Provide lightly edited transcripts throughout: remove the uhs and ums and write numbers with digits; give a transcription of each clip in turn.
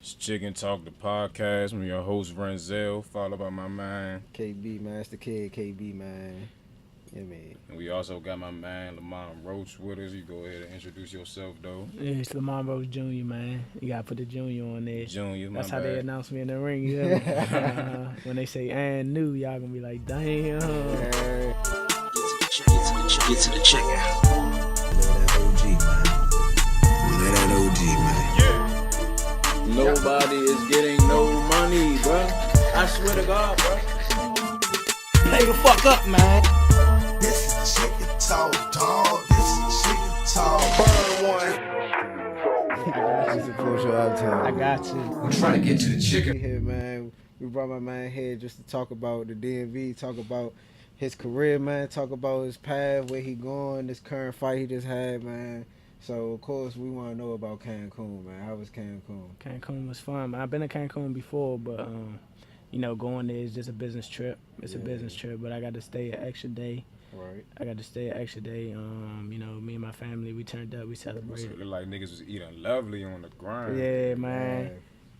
It's Chicken Talk, the podcast. I'm your host, Renzel, followed by my man. KB, man. It's the kid, KB, man. Yeah, man. And we also got my man, Lamont Roach, with us. You go ahead and introduce yourself, though. Yeah, it's Lamont Roach Jr, man. You gotta put the Junior on there. Junior, my That's how they bad. announce me in the ring. You hear me? When they say "and new," y'all gonna be like, "Damn." Get to the check. Let that OG, man. Let that OG, man. Nobody is getting no money, bro. I swear to God, bro. Play the fuck up, man. This is chicken talk, dog. This is chicken talk. Burn one. I support you all the time. I got you. I'm trying to get to the chicken. Here, man. We brought my man here just to talk about the DMV, talk about his career, man, talk about his path, where he going, this current fight he just had, man. So, of course, we want to know about Cancun, man. How was Cancun? Cancun was fun. I've been to Cancun before, but going there is just a business trip. It's a business trip, but I got to stay an extra day. Right. I got to stay an extra day. Me and my family, we turned up, we celebrated. It looked like niggas was eating lovely on the grind. Yeah, man.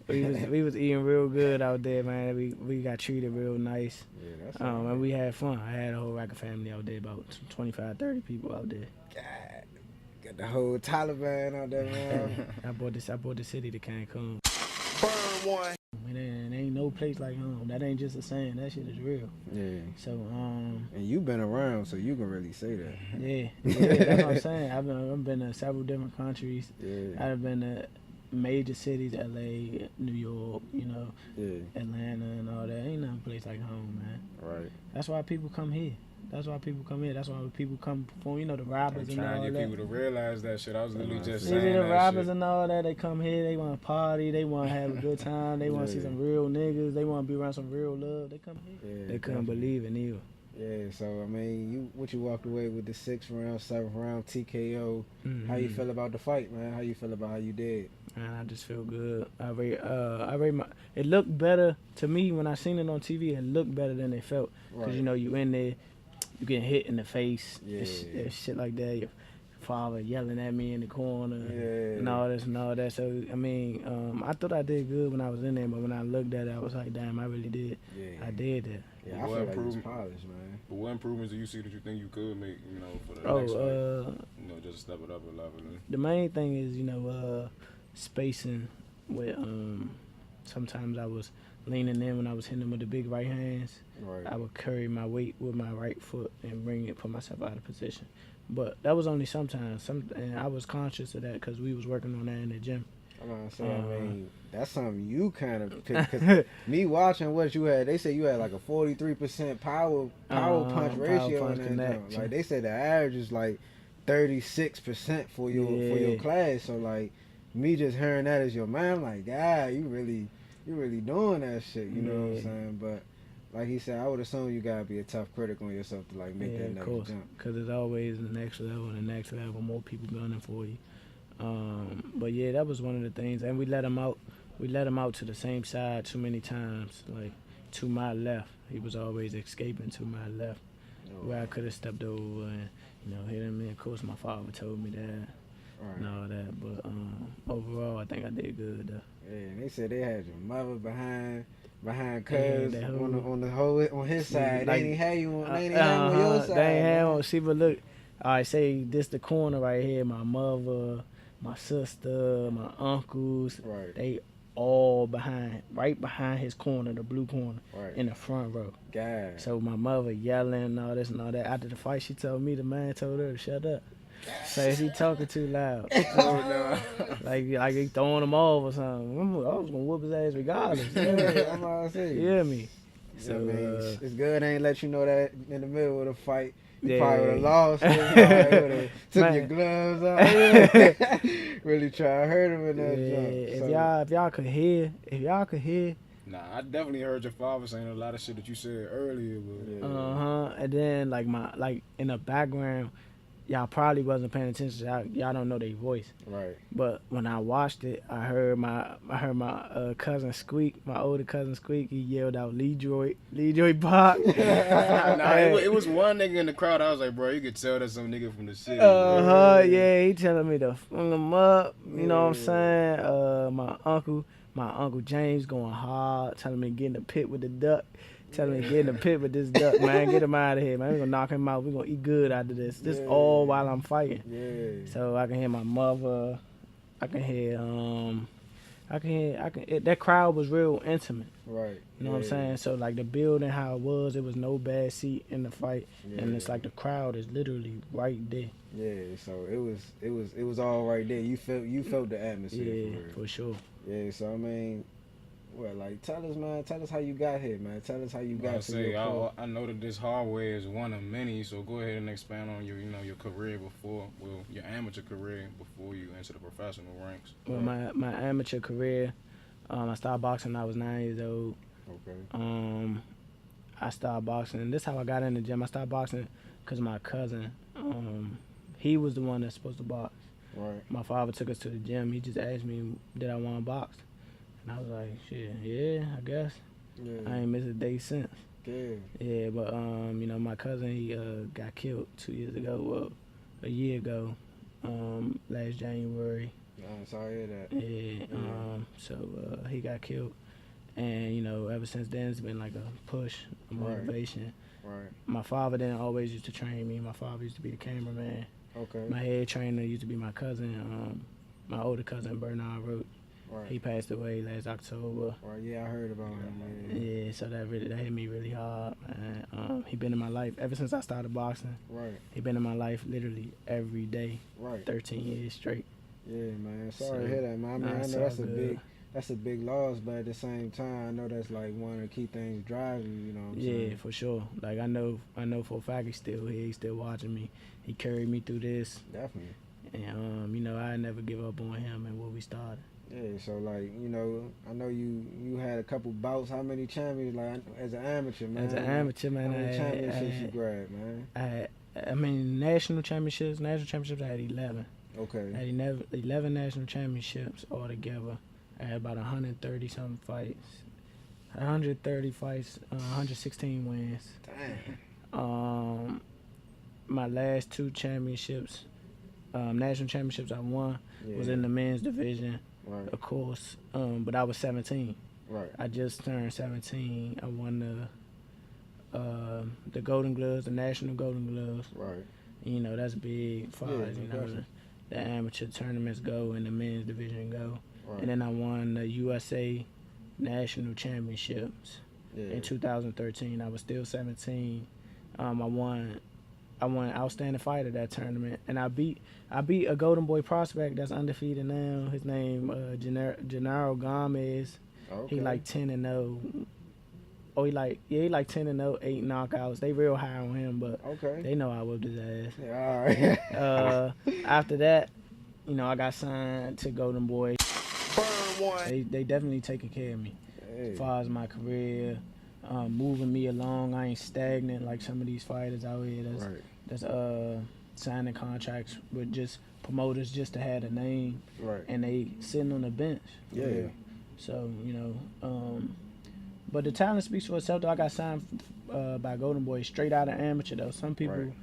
We was eating real good out there, man. We got treated real nice. Yeah, that's And we had fun. I had a whole rack of family out there, about 25, 30 people out there. God. Got the whole Taliban out there, man. I bought the city to Cancun. Burn one. And there ain't no place like home. That ain't just a saying. That shit is real. Yeah. So And you been around, so you can really say that. yeah, that's what I'm saying. I've been to several different countries. Yeah. I've been to major cities, LA, New York, Yeah. Atlanta and all that. Ain't nothing place like home, man. Right. That's why people come here. That's why people come from, the robbers I'm and all trying to get that. people to realize that shit. I was literally just Yeah, saying the that robbers shit. and all that, they come here, they want to party, they want to have a good time, they want to see some real niggas, they want to be around some real love. They come here. Yeah, They couldn't definitely. believe it either. Yeah, so I mean, you walked away with the 6th round, 7th round TKO. How you feel about the fight, man? How you feel about how you did? Man, I just feel good. It looked better to me when I seen it on TV. It looked better than it felt because Right. you in there, you getting hit in the face, Yeah. and shit like that. Your father yelling at me in the corner, Yeah. and all this and all that. So I mean, I thought I did good when I was in there, but when I looked at it, I was like, damn, I really did. Yeah. I did that. Yeah, I What feel like it's improvement? polished, man. But what improvements do you see that you think you could make, for the next fight? Just step it up a level. The main thing is, spacing with sometimes I was leaning in when I was hitting them with the big right hands. Right. I would carry my weight with my right foot and put myself out of position. But that was only sometimes. And I was conscious of that because we was working on that in the gym. I'm not saying, I mean, that's something you kind of pick. Cause me watching what you had, they say you had like a 43% power punch ratio punch in that connection. joint. Like they said the average is like 36% for your class. So like me just hearing that as your man, I'm like, God, you really doing that shit. You know what I'm saying? But like he said, I would assume you gotta be a tough critic on yourself to like make that of next course, jump. because it's always the next level, more people gunning for you. But yeah, that was one of the things, and we let him out. We let him out to the same side too many times, like to my left. He was always escaping to my left, where I could have stepped over and hit him. And of course, my father told me that Right. and all that. But overall, I think I did good though. Yeah, and they said they had your mother behind cuz that on his side. like- They ain't had you on your side. They ain't had man. one. See, but look, I say this the corner right here. My mother, my sister, my uncles, Right. they all right behind his corner, the blue corner, Right. in the front row. God. So my mother yelling and all this and all that. After the fight, she told me, the man told her to shut up. Say he talking too loud. like he throwing him off or something. I was gonna whoop his ass regardless. Yeah, I'm about to say. You hear me? So, So I mean, it's good they ain't let you know that in the middle of the fight. You Yeah. probably would have lost. You probably would've took Man. your gloves off. Really try to hurt him in that Yeah, jump. if y'all could hear, Nah, I definitely heard your father saying a lot of shit that you said earlier. But Yeah. and then like in the background, y'all probably wasn't paying attention. Y'all don't know their voice. Right. But when I watched it, I heard my cousin Squeak, my older cousin Squeak. He yelled out Leroy Pop. It was one nigga in the crowd. I was like, bro, you could tell that's some nigga from the city. Yeah, he telling me to fling him up. You know what I'm saying? My uncle James going hard, telling me to get in the pit with the duck. Telling me to get in the pit with this duck, man. Get him out of here, man. We're gonna knock him out. We're gonna eat good after this. This all while I'm fighting. Yeah. So I can hear my mother. I can hear that crowd was real intimate. Right. You know what I'm saying? So like the building, how it was no bad seat in the fight, and it's like the crowd is literally right there. Yeah. So it was all right there. You felt the atmosphere. Yeah, for sure. Yeah. So I mean. Well, like, tell us how you got here, man. Tell us how you got to your pro. I know that this hallway is one of many, so go ahead and expand on your career your amateur career before you enter the professional ranks. Well, my amateur career, I started boxing when I was 9 years old. Okay. I started boxing. This is how I got in the gym. I started boxing because my cousin, he was the one that's supposed to box. Right. My father took us to the gym. He just asked me, did I want to box? And I was like, shit, yeah, I guess. Yeah. I ain't missed a day since. Yeah. Yeah, but my cousin, he got killed 2 years ago. Well, a year ago, last January. I'm sorry to hear that. Yeah. So he got killed, and ever since then it's been like a push, a motivation. Right. My father didn't always used to train me. My father used to be the cameraman. Okay. My head trainer used to be my cousin, my older cousin Lamont Roach. Right. He passed away last October. Right, yeah, I heard about him. Yeah, so that hit me really hard, man. He been in my life ever since I started boxing. Right. He been in my life literally every day. Right. 13 years straight. Yeah, man. Sorry to hear that, man. I mean, I know that's a big loss, but at the same time, I know that's like one of the key things driving you. You know what I'm saying? Yeah, for sure. Like I know for a fact he's still here. He's still watching me. He carried me through this. Definitely. And I never give up on him and what we started. Yeah, so like, I know you had a couple bouts. How many champions, like, as an amateur, man? As an amateur, man, how many championships you grabbed, man? National championships, I had 11. Okay. I had 11 national championships altogether. I had about 130-something fights. 130 fights, 116 wins. Damn. My last two championships, national championships I won, was in the men's division. Right. Of course, but I was 17. Right. I just turned 17. I won the Golden Gloves, the National Golden Gloves. Right. That's big for us. The amateur tournaments go and the men's division go. Right. And then I won the USA National Championships in 2013. I was still 17. I won Outstanding Fighter that tournament, and I beat a Golden Boy prospect that's undefeated now. His name Gennaro Gomez. Okay. He like 10-0. Oh, he like 10-0, 8 knockouts. They real high on him, but they know I whooped his ass. Yeah, all right. After that, I got signed to Golden Boy. They definitely taking care of me as far as my career. Moving me along. I ain't stagnant like some of these fighters out here that's signing contracts with just promoters just to have a name, and they sitting on the bench. Yeah. So but the talent speaks for itself. Though I got signed by Golden Boy straight out of amateur. Though some people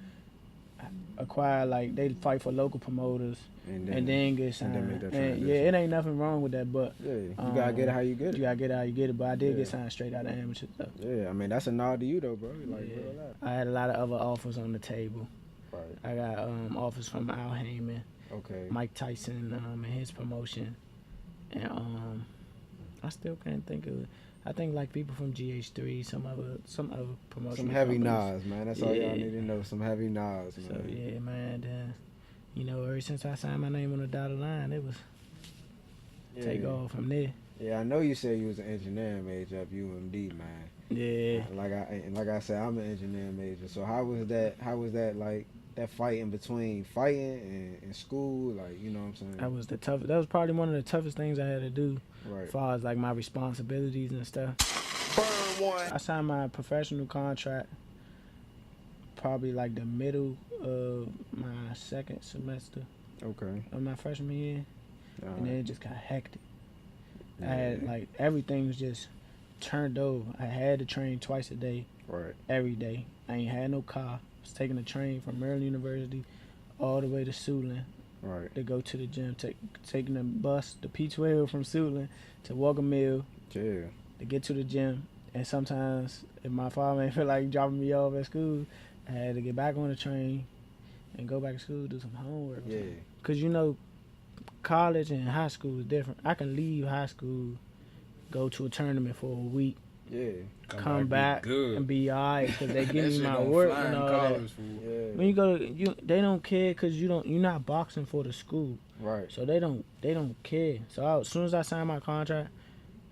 acquire they fight for local promoters and then get signed. And make that it ain't nothing wrong with that, but you gotta get it how you get it. You gotta get it how you get it. But I did get signed straight out of amateur though. Yeah, I mean that's a nod to you though, bro. Real life. I had a lot of other offers on the table. Right. I got offers from Al Heyman, Mike Tyson, and his promotion, and I still can't think of it. I think people from GH3, some other promotion. Some heavy nods, man. That's all y'all need to know. Some heavy nods, man. So yeah, man. Then, ever since I signed my name on the dotted line, it was take off from there. Yeah, I know you said you was an engineering major at UMD, man. Yeah. Like I said, I'm an engineering major. So how was that like that fight in between fighting and school? Like, you know what I'm saying? That was that was probably one of the toughest things I had to do. Right. As far as my responsibilities and stuff. I signed my professional contract probably like the middle of my second semester Okay. of my freshman year, All and then right. it just got hectic. I Yeah. had like everything was just turned over. I had to train twice a day, Right. every day. I ain't had no car. I was taking a train from Maryland University all the way to Suitland Right. to go to the gym. Taking the bus, the P12 from Suitland to Walker Mill Yeah. to get to the gym. And sometimes, if my father ain't feel like dropping me off at school, I had to get back on the train and go back to school, do some homework. Yeah. Because, you know, college and high school is different. I can leave high school, go to a tournament for a week, Yeah. come back be good. and be all right because they That give me shit my don't work fly and in all that. college, fool. Yeah. When you go to, they don't care because you're not boxing for the school. Right. So they don't care. So as soon as I signed my contract,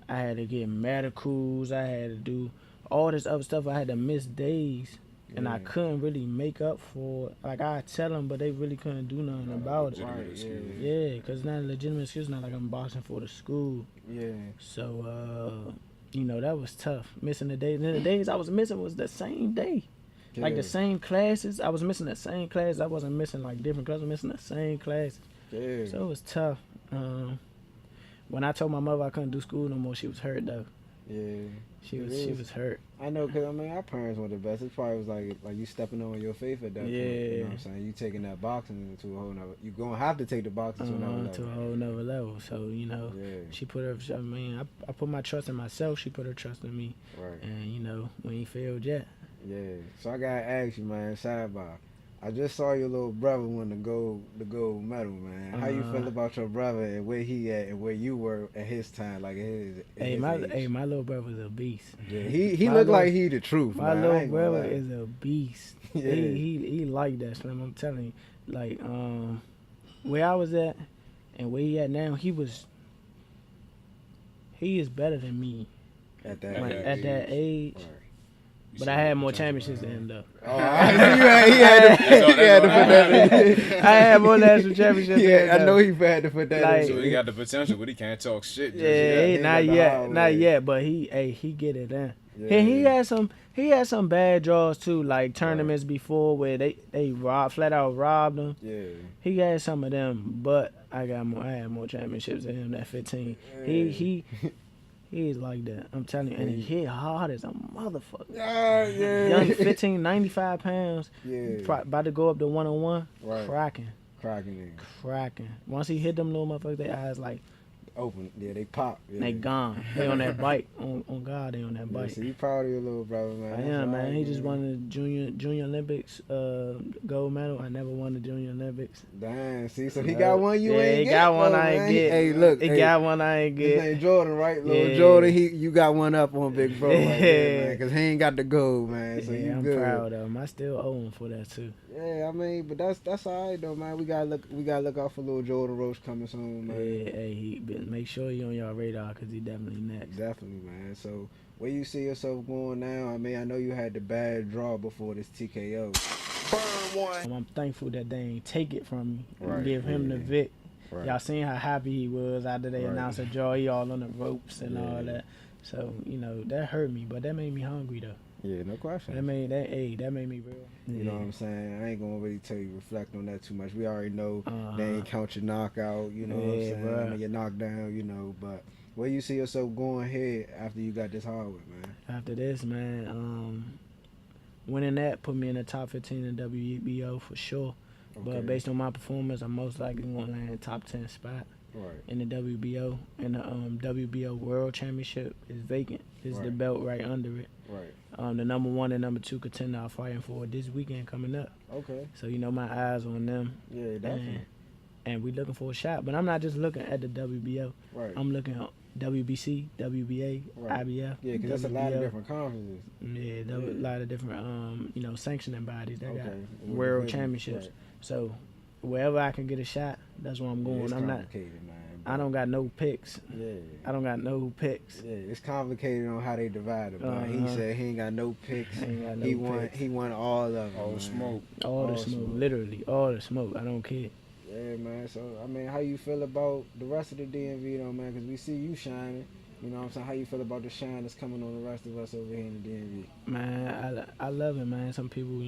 I had to get medicals. I had to do all this other stuff. I had to miss days, and I Yeah. couldn't really make up for it. Like I tell them, but they really couldn't do nothing about it. Legitimate Right, excuse. Yeah, because it's not a legitimate excuse. Not like I'm boxing for the school. Yeah. So you know, that was tough. Missing the days. And then the days I was missing was the same day. Like the same classes. I was missing the same class. I wasn't missing like different classes. I was missing the same classes. Yeah. So it was tough. When I told my mother I couldn't do school no more, she was hurt though. Yeah. She It was is. hurt. I know, cause I mean, our parents were the best. It probably was like you stepping on your faith at that point. You Yeah. know what I'm saying? You taking that boxing to a whole nother. You gonna have to take the boxing to another level. To a whole nother level. So you know, Yeah. she put her. I mean, I put my trust in myself. She put her trust in me. Right. And you know, we ain't failed yet. Yeah. So I gotta ask you, man. Sidebar. I just saw your little brother win the gold medal, man. How you feel about your brother and where he at and where you were at his time, like at his age? My little brother's a beast. Yeah, he my looked little- like he the truth. My man. I little ain't gonna brother lie. is a beast. Yeah. He like that, Slim. I'm telling you. Like, where I was at and where he at now, he is better than me at that like, age. at that age. Right. But I had more championships than him though. Oh, he had to put that in. I had more national championships. than him, Yeah, I though. know he had to put that Like- in. So he got the potential, but he can't talk shit. Just Yeah, yet. he not got the yet, hard not way. yet. But he get it done. Yeah. And he had some bad draws too, like tournaments before where they flat out robbed him. Yeah. He had some of them, but I had more championships than him. That 15. He is like that. I'm telling you, and he hit hard as a motherfucker. Yeah. Young 15, 95 pounds, Yeah. about to go up to 101, Right. cracking. Cracking. Once he hit them little motherfuckers, their eyes like Open. Yeah, they pop. Yeah. they gone. They on that bike. On God, they on that Yeah, bike. so you proud of your little brother, man. I That's am, all man. right, He just won the junior Olympics gold medal. I never won the junior Olympics. Damn, see, so he got one you Yeah, ain't he get. got one though, I ain't man. get. Hey, look. He hey, got one I ain't his get. name Jordan, right? Little Yeah. Jordan, you got one up on Big Bro right there, Yeah. man, because he ain't got the gold, man. So Yeah, you I'm good. proud of him. I still owe him for that too. Yeah, I mean, but that's all right though, man. We gotta look out for little Jordan Roach coming soon, man. Yeah, hey, make sure he on y'all radar because he definitely next. Definitely, man. So where you see yourself going now? I mean, I know you had the bad draw before this TKO. I'm thankful that they ain't take it from me and Right, give him the yeah. Vic. Right. Y'all seen how happy he was after they Right. announced a draw. He all on the ropes and all Yeah. that. So you know that hurt me, but that made me hungry though. Yeah, no question. That made me real. You know what I'm saying? I ain't gonna really tell you reflect on that too much. We already know Uh-huh. they ain't count your knockout, you know what I'm Yeah, saying? bruh. And your knockdown, you know, but where you see yourself going here after you got this hardwood, man? After this, man, winning that put me in the top 15 in WBO for sure. Okay. But based on my performance, I'm most likely going to land top 10 spot Right. in the WBO. And the WBO World Championship is vacant. It's the Right. belt right under it. Right. The number 1 and number 2 contender are fighting for it this weekend coming up. Okay. So you know my eyes on them, Yeah, definitely. and we looking for a shot. But I'm not just looking at the WBO. Right. I'm looking at WBC, WBA, Right. IBF. Yeah, because that's a lot of WBO. different conferences. Yeah, there were a lot of different, sanctioning bodies that got Okay. world Right. championships. So wherever I can get a shot, that's where I'm Yeah, going. it's I'm not. complicated, man. I don't got no picks. Yeah. I don't got no picks. Yeah, it's complicated on how they divide it. But he Uh-huh. said he ain't got no picks. Ain't got no he won. picks. He won all of them. All man. smoke. All the All smoke, smoke. literally all the smoke. I don't care. Yeah, man. So I mean, how you feel about the rest of the DMV though, man? Because we see you shining. You know what I'm saying? How you feel about the shine that's coming on the rest of us over here in the DMV? Man, I love it, man. Some people,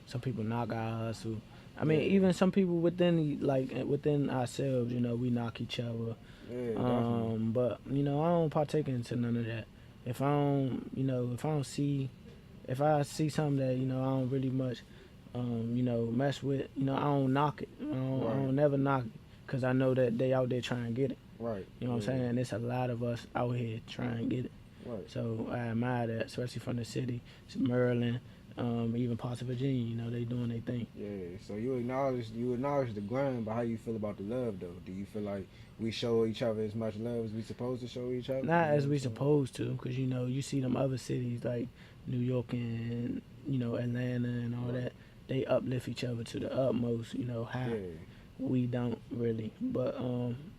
some people knock our hustle. I mean, even some people within ourselves, we knock each other. Yeah, definitely. But I don't partake into none of that. If I see something that I don't really much, mess with, I don't knock it. I don't never knock it, cause I know that they out there trying to get it. Right. You know what I'm saying? There's a lot of us out here trying to get it. Right. So I admire that, especially from the city, Maryland, even parts of Virginia. They doing their thing. Yeah. So you acknowledge the grind, but how you feel about the love though? Do you feel like we show each other as much love as we supposed to show each other? Not as we supposed to, because you see them other cities like New York and Atlanta and all that. They uplift each other to the utmost. How we don't really, but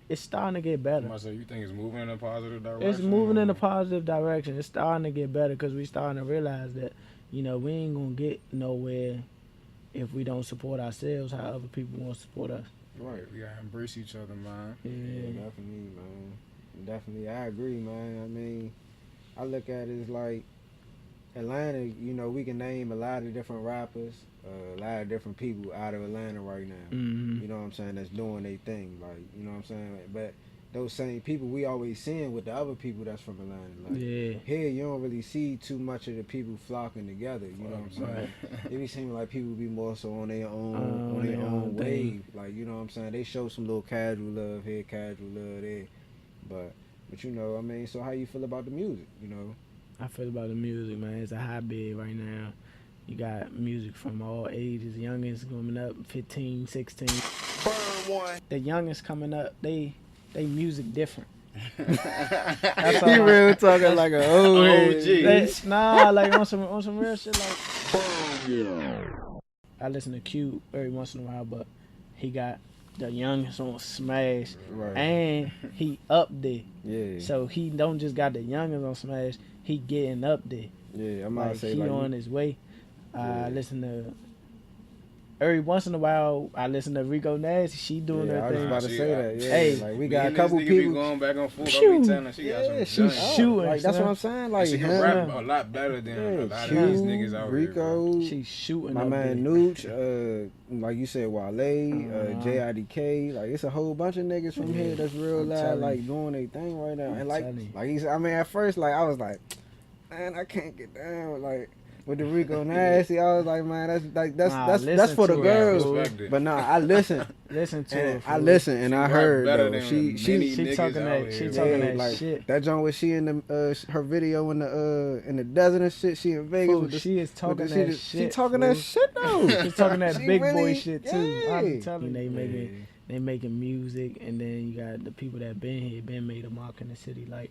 it's starting to get better. So you think it's moving in a positive direction? It's moving in a positive direction. It's starting to get better because we starting to realize that we ain't gonna get nowhere if we don't support ourselves how other people want to support us. Right, we gotta embrace each other, man. Yeah, definitely, man. Definitely, I agree, man. I mean, I look at it as like Atlanta. We can name a lot of different rappers, a lot of different people out of Atlanta right now. Mm-hmm. You know what I'm saying? That's doing their thing, like you know what I'm saying. But those same people we always seeing with the other people that's from Atlanta. Like, here you don't really see too much of the people flocking together. You know what I'm saying? It be seeming like people be more so on their own wave. Like you know what I'm saying? They show some little casual love here, casual love there. But I mean, so how you feel about the music? I feel about the music, man. It's a hotbed right now. You got music from all ages. Youngins coming up, 15, 16. Burn one. The youngins coming up, they music different. That's he real talking like an OG. Nah, like on some real shit. Like I listen to Q every once in a while, but he got the youngest on Smash, and he up there. Yeah. So he don't just got the youngest on Smash. He getting up there. Yeah, I'm about to say he on his way. I listen to every once in a while. I listen to Rico Nasty. She doing her thing. I was about to say that. Yeah, hey, like we got a couple people be going back and forth. She's shooting. Like that's what I'm saying. Like she can rap a lot better than a lot of these niggas out Rico, here. She's shooting. My man Nooch, like you said, Wale, JIDK. Like it's a whole bunch of niggas from here that's real loud, like doing their thing right now. And like he's, I mean, at first, like I was like, man, I can't get down, like. With the Rico Nasty, I was like, man, that's for the girls. But no, I listen to her. I listen and I heard though, she talking that like, shit. That joint was she in the her video in the desert and shit. She in Vegas. Fool, she is talking that shit. She talking that shit though. She's talking that big boy shit too. Yeah. I'm telling you, they making music, and then you got the people that been made a mark in the city, like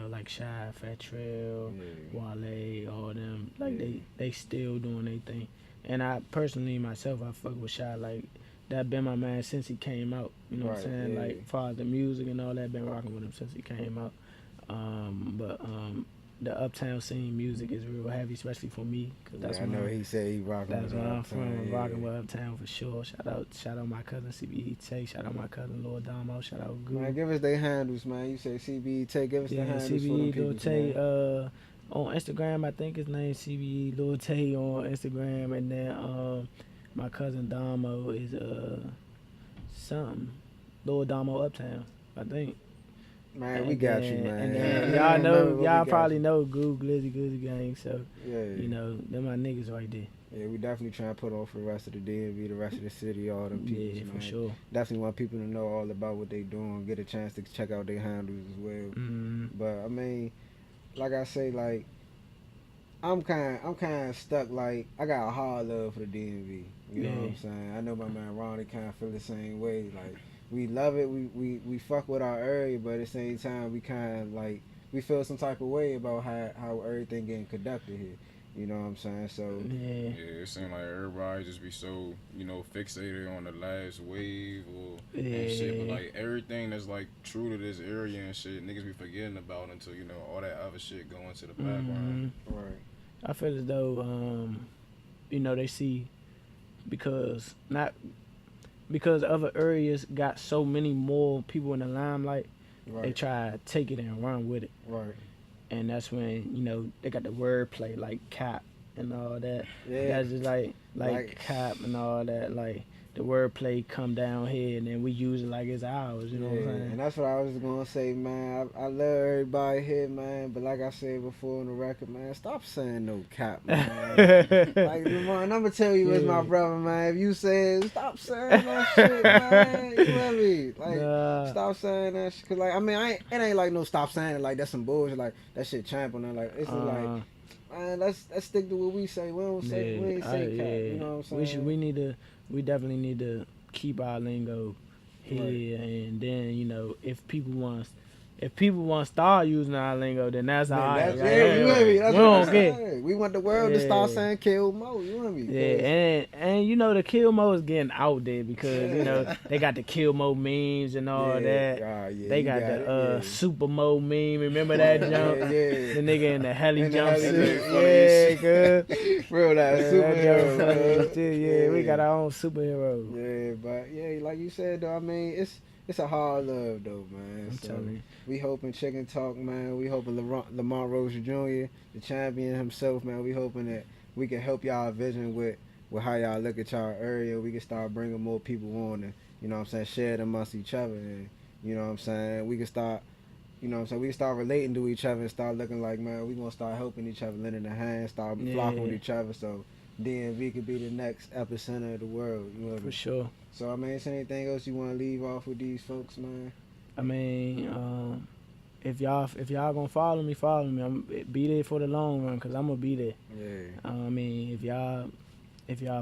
like Shy, Fat Trail, Wale, all them. Like they still doing their thing. And I personally myself, I fuck with Shy. Like that been my man since he came out. You know what I'm saying? Like as far as the music and all that, been rocking with him since he came out. But the uptown scene music is real heavy, especially for me. Cause that's I know he said he rocking. That's where I'm from, rocking with uptown for sure. Shout out my cousin CBE Tay. Shout out my cousin Lord Damo. Shout out Goo. Man, give us their handles, man. You say CBE Tay. Give us their handles CBE for them people, Lord Tay. On Instagram, I think his name CBE Lord Tay on Instagram, and then my cousin Damo is something Lord Damo Uptown, I think. Man, we got you, man. And then y'all probably know Goo Glizzy Gang, so they're my niggas right there. Yeah, we definitely trying to put on for the rest of the DMV, the rest of the city, all them people. Yeah, man. for sure. Definitely want people to know all about what they doing, get a chance to check out their handles as well. Mm-hmm. But I mean, like I say, like I'm kind of stuck. Like I got a hard love for the DMV. You know what I'm saying? I know my man Ronnie kind of feel the same way. Like we love it. We fuck with our area, but at the same time, we kind of like we feel some type of way about how everything getting conducted here. You know what I'm saying? So yeah, it seems like everybody just be so fixated on the last wave and shit, but like everything that's like true to this area and shit, niggas be forgetting about until all that other shit go into the background. Right. I feel as though they see because other areas got so many more people in the limelight, They try to take it and run with it. Right. And that's when, you know, they got the wordplay like cap and all that. Yeah. That's just like cap and all that. Like the wordplay come down here and then we use it like it's ours. You know what I'm saying? And that's what I was gonna say, man. I love everybody here, man. But like I said before on the record, man, stop saying no cap, man. Like Lamont, I'm gonna tell you as my brother, man. If you say it, stop saying that shit, man. You know me? Like stop saying that shit. Cause like I mean, it ain't like no stop saying it. Like that's some bullshit. Like that shit champ on there. Like it's just like. Man, let's stick to what we say. We don't say we ain't say cap. You know what I'm saying? We definitely need to keep our lingo here, and then you know if people want to start using our lingo, then that's all right. You hear me? That's we don't care. We want the world to start saying kill Mo. You hear me? Yeah, and you know the kill Mo is getting out there because you know they got the kill Mo memes and all that. They got the Super Mo meme. Remember that jump? The nigga in the heli jumpsuit. Yeah, good. Real life superhero. We got our own superhero. Yeah, but like you said though, I mean it's a hard love though, man. I'm telling you. We hoping Chicken Talk, man. We hoping Lamont Roach Jr, the champion himself, man. We hoping that we can help y'all vision with how y'all look at y'all area. We can start bringing more people on and, you know what I'm saying, share it amongst each other. And, you know what I'm saying, we can start, you know what I'm saying, we can start relating to each other and start looking like, man, we going to start helping each other, lending a hand, start flocking with each other. So DMV could be the next epicenter of the world. You know For sure. So, I mean, is there anything else you want to leave off with these folks, man? I mean, if y'all gonna follow me, I'm be there for the long run, cause I'm gonna be there. Yeah. I mean, if y'all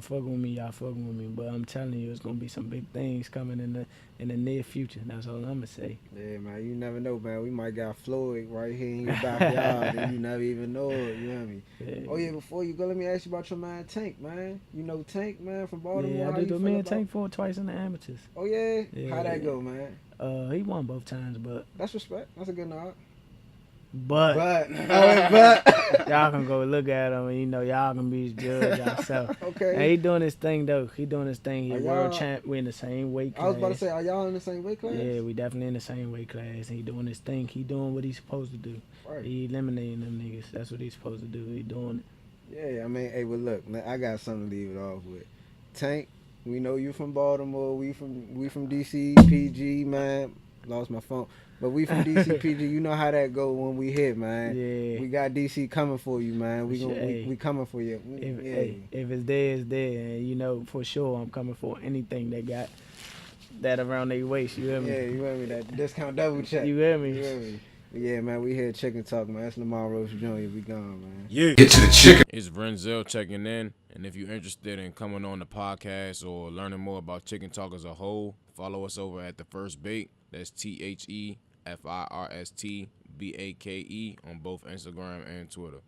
fuck with me, y'all fuck with me. But I'm telling you, it's gonna be some big things coming in the near future. That's all I'm gonna say. Yeah, man. You never know, man. We might got Floyd right here in your backyard, and you never even know it. You know what I mean? Yeah. Oh yeah. Before you go, let me ask you about your man Tank, man. You know Tank, man, from Baltimore. Yeah, I did. Me and Tank fought twice in the amateurs. Oh yeah. How'd that go, man? He won both times, but that's respect. That's a good nod. But y'all can go look at him, and you know y'all can be his judge yourself. Okay. And he doing his thing though. He doing his thing. He world champ. We in the same weight class. I was about to say, are y'all in the same weight class? Yeah, we definitely in the same weight class. He doing his thing. He doing what he's supposed to do. Right. He eliminating them niggas. That's what he's supposed to do. He doing it. Yeah, I mean, hey, well look, man, I got something to leave it off with. Tank, we know you from Baltimore. We from D.C. PG, man. Lost my phone. But we from DC PG, you know how that go when we hit, man. Yeah. We got DC coming for you, man. We coming for you. If it's there, it's there. And you know, for sure, I'm coming for anything that got that around their waist. You hear me? Yeah, you hear me? That discount double check. You hear me? You hear me? Yeah, man, we here Chicken Talk, man. That's Lamont Roach Jr. We gone, man. Yeah. Get to the chicken. It's Renzel checking in. And if you're interested in coming on the podcast or learning more about Chicken Talk as a whole, follow us over at The First Bake. That's TheFirstBake on both Instagram and Twitter.